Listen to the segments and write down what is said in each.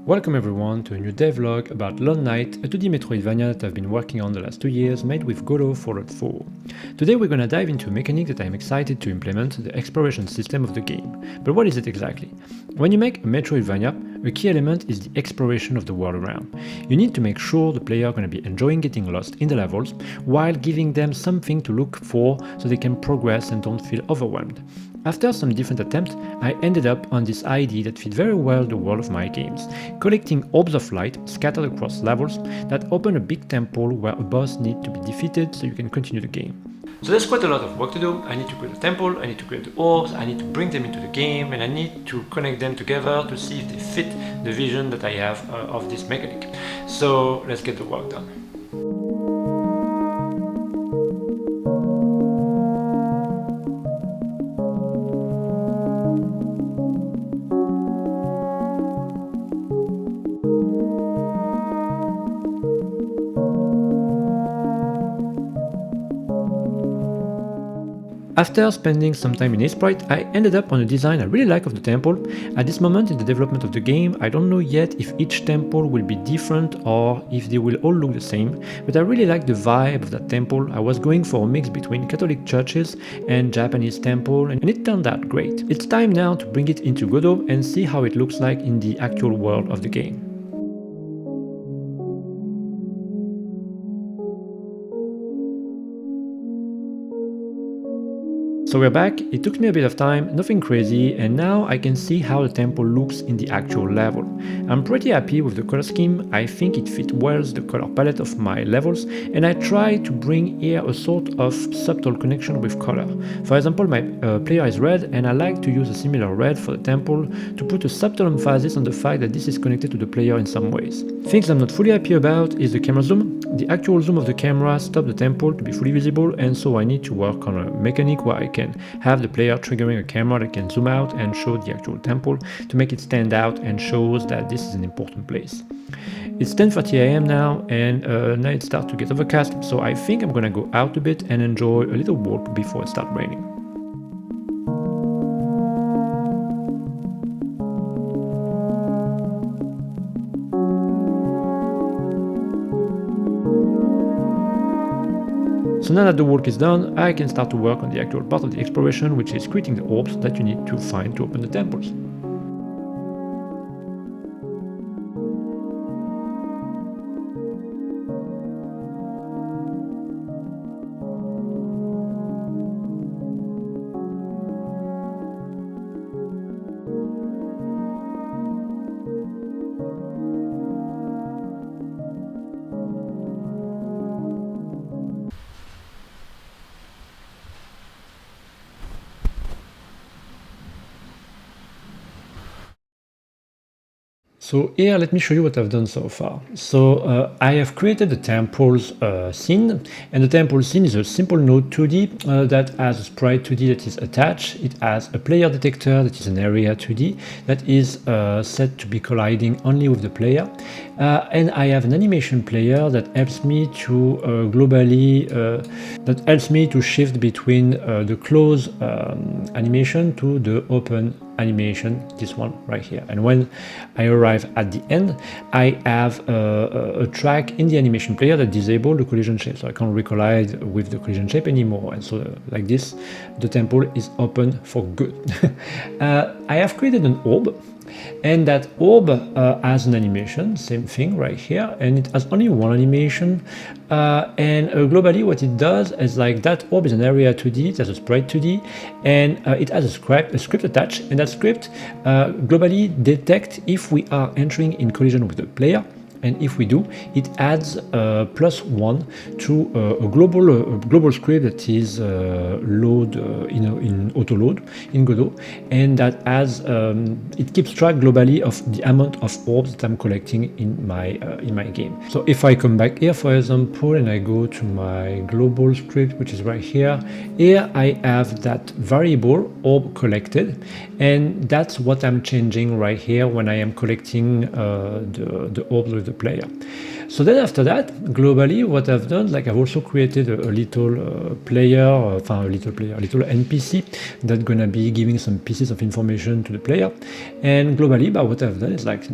Welcome everyone to a new devlog about Lone Knight, a 2D Metroidvania that I've been working on the last 2 years, made with Godot 4.4. Today we're gonna dive into a mechanic that I'm excited to implement, the exploration system of the game. But what is it exactly? When you make a Metroidvania, a key element is the exploration of the world around. You need to make sure the player are gonna be enjoying getting lost in the levels, while giving them something to look for so they can progress and don't feel overwhelmed. After some different attempts, I ended up on this idea that fit very well the world of my games, collecting orbs of light scattered across levels that open a big temple where a boss needs to be defeated so you can continue the game. So there's quite a lot of work to do. I need to create a temple, I need to create the orbs, I need to bring them into the game, and I need to connect them together to see if they fit the vision that I have of this mechanic. So let's get the work done. After spending some time in Sprite, I ended up on a design I really like of the temple. At this moment in the development of the game, I don't know yet if each temple will be different or if they will all look the same, but I really like the vibe of that temple. I was going for a mix between Catholic churches and Japanese temple, and it turned out great. It's time now to bring it into Godot and see how it looks like in the actual world of the game. So we're back. It took me a bit of time, nothing crazy, and now I can see how the temple looks in the actual level. I'm pretty happy with the color scheme. I think it fits well the color palette of my levels, and I try to bring here a sort of subtle connection with color. For example, my player is red, and I like to use a similar red for the temple to put a subtle emphasis on the fact that this is connected to the player in some ways. Things I'm not fully happy about is the camera zoom. The actual zoom of the camera stops the temple to be fully visible, and so I need to work on a mechanic where I can have the player triggering a camera that can zoom out and show the actual temple to make it stand out and shows that this is an important place. It's 10:30 AM now, and now it starts to get overcast, so I think I'm gonna go out a bit and enjoy a little walk before it starts raining. So now that the work is done, I can start to work on the actual part of the exploration, which is creating the orbs that you need to find to open the temples. So here, let me show you what I've done so far. So I have created the temple's scene, and the temple scene is a simple node 2D that has a sprite 2D that is attached. It has a player detector that is an area 2D that is set to be colliding only with the player. And I have an animation player that helps me to shift between the close animation to the open animation, this one right here. And when I arrive at the end, I have a track in the animation player that disables the collision shape, so I can't recollide with the collision shape anymore. And so like this, the temple is open for good. I have created an orb, and that orb has an animation, same thing right here, and it has only one animation, and globally what it does is like that orb is an area 2D, it has a sprite 2D, and it has a script attached, and that script globally detects if we are entering in collision with the player. And if we do, it adds +1 to a global script that is load in auto load in Godot, and that has it keeps track globally of the amount of orbs that I'm collecting in my game. So if I come back here, for example, and I go to my global script, which is right here, I have that variable orb collected, and that's what I'm changing right here when I am collecting the orbs with the player. So then after that, globally, what I've done, like I've also created a little little NPC that's gonna be giving some pieces of information to the player. And globally, what I've done is like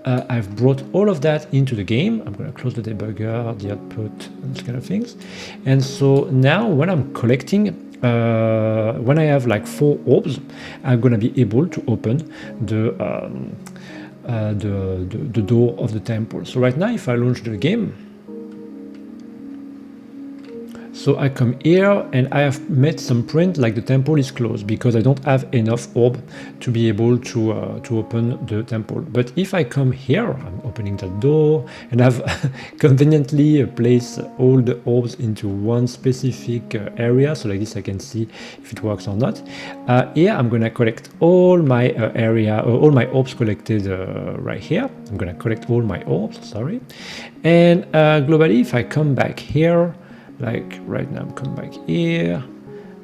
I've brought all of that into the game. I'm going to close the debugger, the output, and those kind of things. And so now when I'm collecting, when I have like 4 orbs, I'm going to be able to open the door of the temple. So right now, if I launch the game, so I come here and I have made some print like the temple is closed because I don't have enough orb to be able to open the temple. But if I come here, I'm opening that door and I've conveniently placed all the orbs into one specific area. So like this I can see if it works or not. Here I'm gonna collect all my all my orbs collected right here. I'm gonna collect all my orbs, sorry. And globally, if I come back here, like right now, I'm coming back here.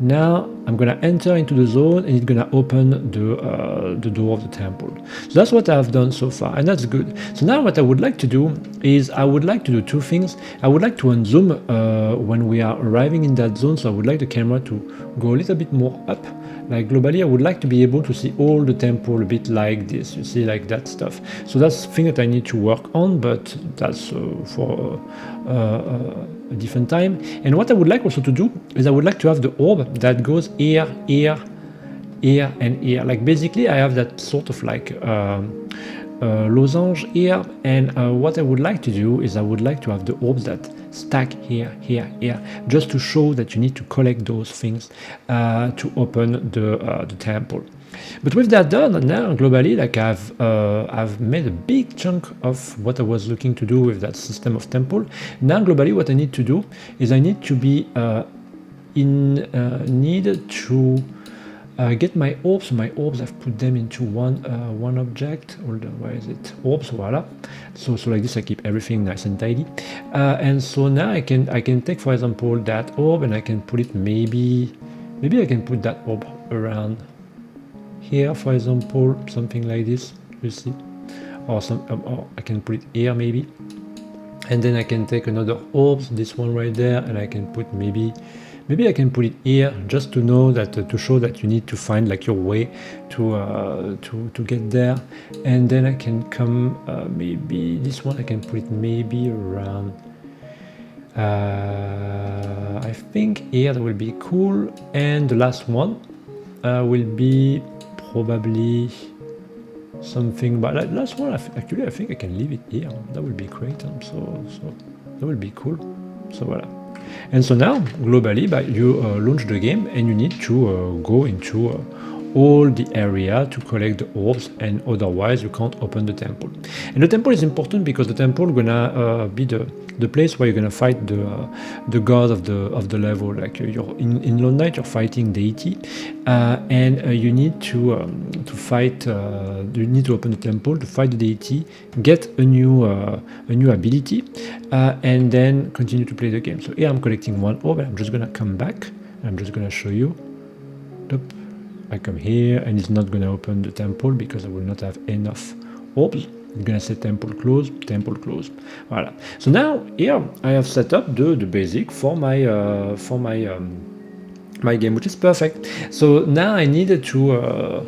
Now I'm gonna enter into the zone and it's gonna open the door of the temple. So that's what I've done so far, and that's good. So now what I would like to do is I would like to do 2 things. I would like to unzoom when we are arriving in that zone. So I would like the camera to go a little bit more up. Like globally, I would like to be able to see all the temple a bit like this, you see, like that stuff. So that's the thing that I need to work on, but that's for a different time. And what I would like also to do is I would like to have the orb that goes here, here, here, and here. Like basically, I have that sort of like losange here, and what I would like to do is I would like to have the orbs that stack here, here, here, just to show that you need to collect those things to open the temple. But with that done, now globally, like I've made a big chunk of what I was looking to do with that system of temple. Now globally, what I need to do is I need to be need to get my orbs. So my orbs, I've put them into one object. Hold on, where is it? Orbs, voila. So like this, I keep everything nice and tidy. And so now I can take, for example, that orb and I can put it maybe I can put that orb around here, for example, something like this. You see, or or I can put it here maybe. And then I can take another orbs, this one right there, and I can put maybe I can put it here just to know that to show that you need to find like your way to get there. And then I can come maybe this one I can put it maybe around. I think here that will be cool. And the last one will be probably something, but that last one actually I think I can leave it here. That would be great. So that would be cool. So voila. And so now, globally, you launch the game and you need to go into all the area to collect the orbs, and otherwise you can't open the temple. And the temple is important because the temple is gonna be the place where you're gonna fight the god of the level. Like you're in Lone Knight, you're fighting deity, and you need to fight. You need to open the temple to fight the deity, get a new ability, and then continue to play the game. So here I'm collecting one orb, and I'm just gonna come back. I'm just gonna show you. I come here and it's not going to open the temple because I will not have enough orbs. I'm going to say temple close, Voila. So now here I have set up the basic for my my game, which is perfect. So now I needed to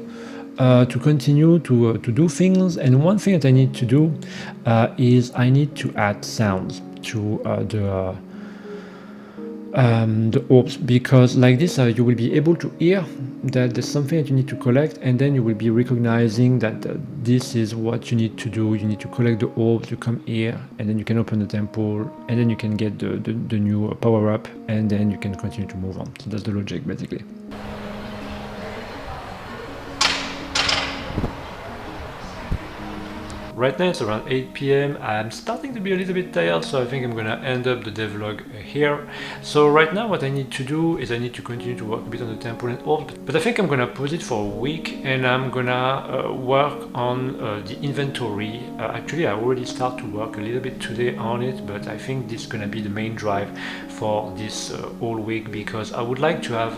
continue to do things, and one thing that I need to do is I need to add sounds to the orbs, because like this you will be able to hear that there's something that you need to collect, and then you will be recognizing that this is what you need to do. You need to collect the orbs, you come here, and then you can open the temple, and then you can get the new power up, and then you can continue to move on. So that's the logic basically. Right now it's around 8 p.m. I'm starting to be a little bit tired, so I think I'm gonna end up the devlog here. So right now what I need to do is I need to continue to work a bit on the temple and orbs, but I think I'm gonna pause it for a week and I'm gonna work on the inventory. Actually I already start to work a little bit today on it, but I think this is gonna be the main drive for this whole week, because I would like to have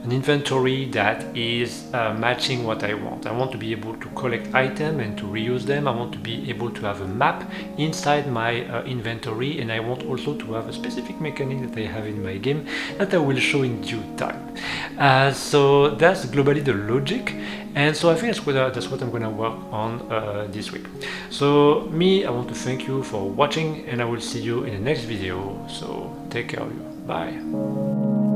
an inventory that is matching what I want. I want to be able to collect items and to reuse them. I want to be able to have a map inside my inventory, and I want also to have a specific mechanic that I have in my game that I will show in due time. So that's globally the logic, and so I think that's what I'm gonna work on this week. So I want to thank you for watching, and I will see you in the next video. So take care of you. Bye.